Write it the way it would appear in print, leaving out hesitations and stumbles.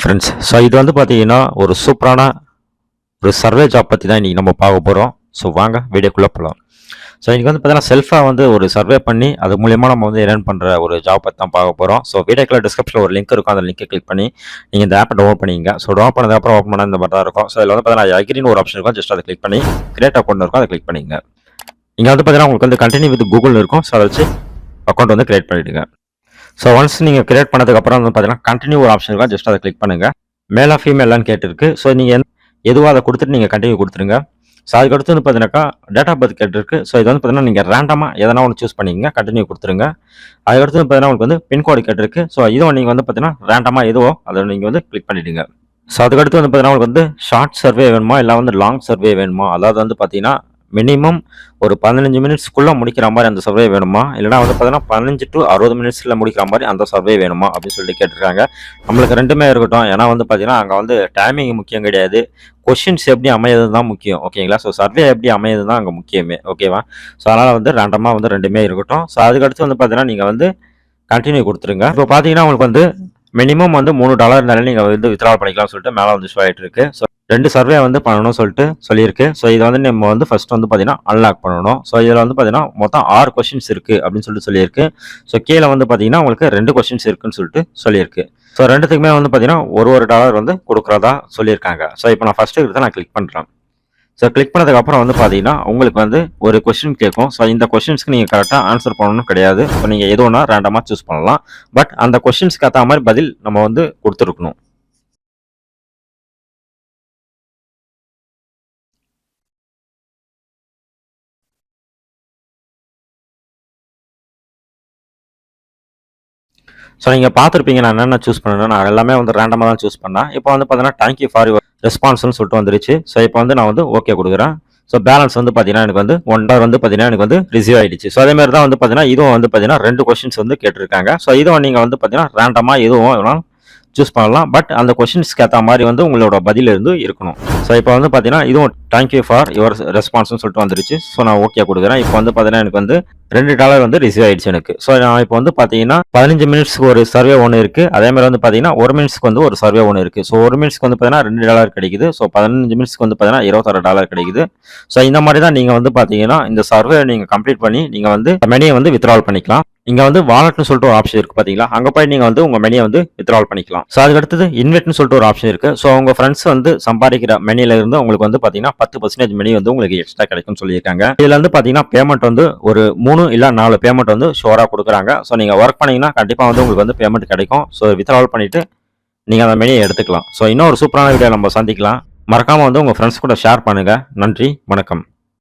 Friends, so இது வந்து பார்த்தீங்கன்னா ஒரு சூப்பரான ஒரு சர்வே ஜாப் பற்றி தான் இன்றைக்கி நம்ம பார்க்க போகிறோம். ஸோ வாங்க வீடியோக்குள்ளே போகலாம். ஸோ இன்றைக்கி வந்து பார்த்தீங்கன்னா செல்ஃபாக வந்து ஒரு சர்வே பண்ணி அது மூலிமா நம்ம வந்து ஏர்ன் பண்ணுற ஒரு ஜாப் பற்றி தான் பார்க்க போகிறோம். ஸோ வீடியோக்குள்ள டிஸ்கிரிப்ஷனில் ஒரு லிங்க் இருக்கும். அந்த லிங்கை கிளிக் பண்ணி நீங்கள் இந்த ஆப்பை டவுன்லோட் பண்ணிங்க. ஸோ டவுன்லோட் பண்ணதுக்கப்புறம் ஓப்பன் பண்ணால் இந்த மாதிரி தான் இருக்கும். ஸோ இதில் வந்து பார்த்தீங்கன்னா அக்ரின்னு ஒரு ஆப்ஷன் இருக்கும். ஜஸ்ட் அதை கிளிக் பண்ணி கிரியேட் அக்கௌண்ட் இருக்கும். அதை கிளிக் பண்ணிங்க. இங்கே வந்து பார்த்தீங்கன்னா உங்களுக்கு வந்து கண்டினியூ வித் கூகுள் இருக்கும். ஸோ அதை வச்சு அக்கௌண்ட் வந்து கிரியேட் பண்ணிவிடுங்க. ஸோ ஒன்ஸ் நீங்கள் கிரியேட் பண்ணதுக்கப்புறம் வந்து பார்த்தீங்கன்னா கண்டினியூ ஒரு ஆப்ஷன் இருக்கும். ஜஸ்ட் அதை கிளிக் பண்ணுங்கள். மேலா ஃபீமேலான்னு கேட்டிருக்கு. ஸோ நீங்கள் எதுவோ அதை கொடுத்துட்டு நீங்கள் கண்டினியூ கொடுத்துருங்க. ஸோ அதுக்கடுத்து வந்து பார்த்தீங்கன்னாக்கா டேட் ஆஃப் பர்த் கேட்டிருக்கு. ஸோ இது வந்து பார்த்தீங்கன்னா நீங்கள் ரேண்டமாக எதனா ஒன்று சூஸ் பண்ணிக்கங்க, கண்டினியூ கொடுத்துருங்க. அதுக்கடுத்து வந்து பார்த்தீங்கன்னா உங்களுக்கு வந்து பின்கோடு கேட்டிருக்கு. ஸோ இதுவும் நீங்கள் வந்து பார்த்தீங்கன்னா ரேண்டமாக எதுவோ அதை நீங்கள் வந்து கிளிக் பண்ணிவிடுங்க. ஸோ அதுக்கடுத்து வந்து பார்த்தீங்கன்னா உங்களுக்கு வந்து ஷார்ட் சர்வே வேணுமா இல்லை வந்து லாங் சர்வே வேணுமா, அதாவது வந்து பார்த்தீங்கன்னா மினிமம் ஒரு 15 மினிட்ஸ்க்குள்ளே முடிக்கிற மாதிரி அந்த சர்வே வேணுமா, இல்லைனா வந்து பார்த்தீங்கன்னா 15 to 60 மினிட்ஸில் முடிக்கிற மாதிரி அந்த சர்வே வேணுமா அப்படின்னு சொல்லிட்டு கேட்டிருக்காங்க. நம்மளுக்கு ரெண்டுமே இருக்கட்டும். ஏன்னா வந்து பார்த்தீங்கன்னா அங்கே வந்து டைமிங் முக்கியம் கிடையாது, கொஷின்ஸ் எப்படி அமையது தான் முக்கியம். ஓகேங்களா? ஸோ சர்வே எப்படி அமையது தான் அங்கே முக்கியமே. ஓகேவா? ஸோ அதனால் வந்து ரேண்டமாக வந்து ரெண்டுமே இருக்கட்டும். ஸோ அதுக்கடுத்து வந்து பார்த்தீங்கன்னா நீங்கள் வந்து கண்டினியூ கொடுத்துருங்க. இப்போ பார்த்தீங்கன்னா உங்களுக்கு வந்து மினிமம் வந்து $3 இருந்தாலும் நீங்கள் வந்து வித்ட்ரா பண்ணிக்கலாம்னு சொல்லிட்டு மேலே வந்து ஷோ ஆகிட்டு இருக்கு. ஸோ 2 சர்வே வந்து பண்ணணும்னு சொல்லிட்டு சொல்லியிருக்கு. ஸோ இதை வந்து நம்ம வந்து ஃபர்ஸ்ட் வந்து பார்த்தீங்கன்னா அன்லாக் பண்ணணும். ஸோ இதில் வந்து பார்த்தீங்கன்னா மொத்தம் 6 கொஸ்டின்ஸ் இருக்குது அப்படின்னு சொல்லிட்டு சொல்லியிருக்கு. ஸோ கீழே வந்து பார்த்தீங்கன்னா உங்களுக்கு 2 கொஸ்டின்ஸ் இருக்குன்னு சொல்லிட்டு சொல்லியிருக்கு. ஸோ ரெண்டுத்துக்குமே வந்து பார்த்தீங்கன்னா ஒரு டாலர் வந்து கொடுக்குறதா சொல்லியிருக்காங்க. ஸோ இப்போ நான் ஃபர்ஸ்ட்டு எடுத்து நான் கிளிக் பண்ணுறேன். ஸோ கிளிக் பண்ணதுக்கப்புறம் வந்து பார்த்தீங்கன்னா உங்களுக்கு வந்து ஒரு கொஸ்டின் கேட்கும். ஸோ இந்த கொஸ்டின்ஸ்க்கு நீங்கள் கரெக்டாக ஆன்சர் பண்ணணும் கிடையாது. ஸோ நீங்கள் எது ஒன்றா ரேண்டமாக சூஸ் பண்ணலாம். பட் அந்த கொஸ்டின்ஸ்க்கு ஏற்ற மாதிரி பதில் நம்ம வந்து கொடுத்துருக்கணும். ஸோ நீங்கள் பார்த்துருப்பீங்க நான் என்னென்ன சூஸ் பண்ணேன். நான் எல்லாமே வந்து ரேண்டமாக தான் சூஸ் பண்ணேன். இப்போ வந்து பார்த்தீங்கன்னா தேங்க்யூ ஃபார் யுவர் ரெஸ்பான்ஸ்னு சொல்லிட்டு வந்துருச்சு. ஸோ இப்போ வந்து நான் வந்து ஓகே கொடுக்குறேன். ஸோ பேலன்ஸ் வந்து பார்த்தீங்கன்னா எனக்கு வந்து $1 வந்து பார்த்தீங்கன்னா எனக்கு வந்து ரிசீவ் ஆகிடுச்சு. ஸோ அதேமாதிரி தான் வந்து பார்த்தீங்கன்னா இதுவும் வந்து பார்த்தீங்கன்னா 2 கொஸ்டின்ஸ் வந்து கேட்டிருக்காங்க. ஸோ இதுவும் நீங்கள் வந்து பார்த்தீங்கன்னா ரேண்டமாக இதுவும் சூஸ் பண்ணலாம். பட் அந்த கொஸ்டின்ஸ்க்கு ஏற்ற மாதிரி வந்து உங்களோட பதில் இருந்து இருக்கணும். ஸோ இப்போ வந்து பார்த்தீங்கன்னா இதுவும் தேங்க்யூ ஃபார் யுவர் ரெஸ்பான்ஸ்னு சொல்லிட்டு வந்துருச்சு. ஸோ நான் ஓகே கொடுக்குறேன். இப்போ வந்து பார்த்தீங்கன்னா எனக்கு வந்து $2 வந்து ரிசீவ் ஆயிடுச்சு எனக்கு. ஸோ நான் இப்போ வந்து பார்த்தீங்கன்னா 15 மினிட்ஸ்க்கு ஒரு சர்வே ஒன்று இருக்குது. அதேமாதிரி வந்து பார்த்தீங்கன்னா 1 மினிட்ஸ்க்கு வந்து ஒரு சர்வே ஒன்று இருக்குது. ஸோ 1 மினிட்ஸ்க்கு வந்து பார்த்தீங்கன்னா $2 கிடைக்குது. ஸோ 15 மினிட்ஸ்க்கு வந்து பார்த்தீங்கன்னா $26 கிடைக்குது. ஸோ இந்த மாதிரி தான் நீங்கள் வந்து பார்த்தீங்கன்னா இந்த சர்வே நீங்கள் கம்ப்ளீட் பண்ணி நீங்கள் வந்து மணியை வந்து வித்ட்ரால் பண்ணிக்கலாம். இங்கே வந்து வாலெட்னு சொல்லிட்டு ஒரு ஆப்ஷன் இருக்குது பார்த்தீங்களா, அங்கே போய் நீங்கள் வந்து உங்கள் மணியை வந்து வித்ட்ரால் பண்ணிக்கலாம். ஸோ அதுக்கடுத்தது இன்வெட்னு சொல்லிட்டு ஒரு ஆப்ஷன் இருக்குது. ஸோ உங்கள் ஃப்ரெண்ட்ஸ் வந்து சம்பாதிக்கிற மணியில இருந்து உங்களுக்கு வந்து பார்த்தீங்கன்னா 10% மணி வந்து உங்களுக்கு எக்ஸ்ட்ரா கிடைக்கும்னு சொல்லியிருக்காங்க. இதில் வந்து பார்த்தீங்கன்னா பேமெண்ட் வந்து ஒரு 3 இல்லை 4 பேமெண்ட் வந்து ஷோராக கொடுக்குறாங்க. ஸோ நீங்கள் ஒர்க் பண்ணிங்கன்னா கண்டிப்பாக வந்து உங்களுக்கு வந்து பேமெண்ட் கிடைக்கும். ஸோ வித்ட்ரால் பண்ணிவிட்டு நீங்கள் அந்த மணியை எடுத்துக்கலாம். ஸோ இன்னும் ஒரு சூப்பரான வீடியோ நம்ம சந்திக்கலாம். மறக்காமல் வந்து உங்கள் ஃப்ரெண்ட்ஸ் கூட ஷேர் பண்ணுங்கள். நன்றி, வணக்கம்.